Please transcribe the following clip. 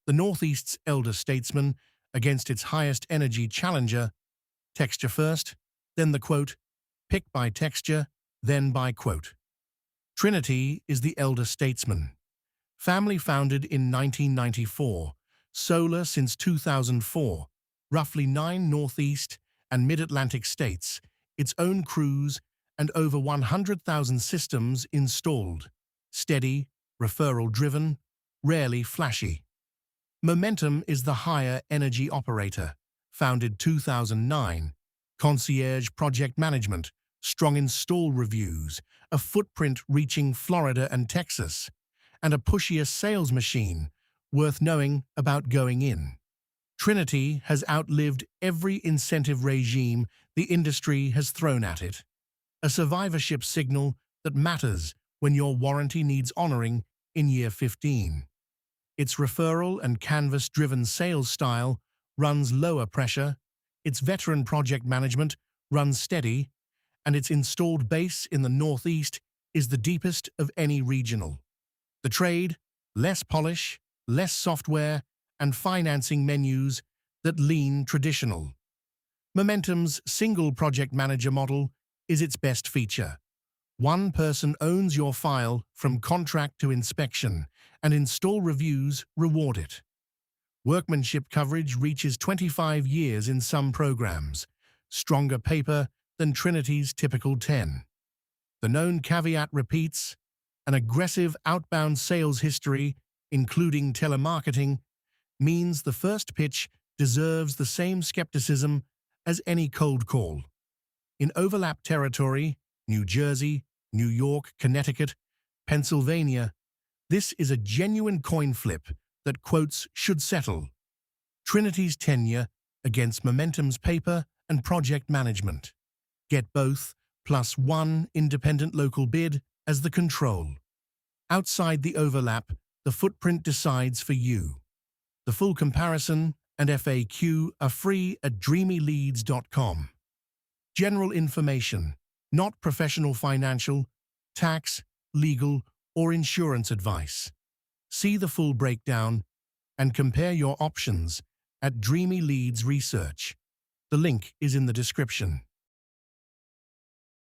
The Northeast's elder statesman against its highest energy challenger, texture first, then the quote, pick by texture, then by quote. Trinity is the elder statesman. Family founded in 1994, solar since 2004, roughly 9 Northeast and Mid-Atlantic states, its own crews, and over 100,000 systems installed. Steady, referral-driven, rarely flashy. Momentum is the higher energy operator, founded 2009, concierge project management, strong install reviews, a footprint reaching Florida and Texas, and a pushier sales machine worth knowing about going in. Trinity has outlived every incentive regime the industry has thrown at it. A survivorship signal that matters when your warranty needs honoring in year 15. Its referral and canvas-driven sales style runs lower pressure, its veteran project management runs steady, and its installed base in the Northeast is the deepest of any regional. The trade, less polish, less software, and financing menus that lean traditional. Momentum's single project manager model is its best feature. One person owns your file from contract to inspection, and install reviews reward it. Workmanship coverage reaches 25 years in some programs, stronger paper than Trinity's typical 10. The known caveat repeats: an aggressive outbound sales history, including telemarketing, means the first pitch deserves the same skepticism as any cold call. In overlap territory, New Jersey, New York, Connecticut, Pennsylvania, this is a genuine coin flip that quotes should settle. Trinity's tenure against Momentum's paper and project management. Get both, plus one independent local bid as the control. Outside the overlap, the footprint decides for you. The full comparison and FAQ are free at dreamyleads.com. General information, not professional financial, tax, legal, or insurance advice. See the full breakdown and compare your options at Dreamy Leads Research. The link is in the description.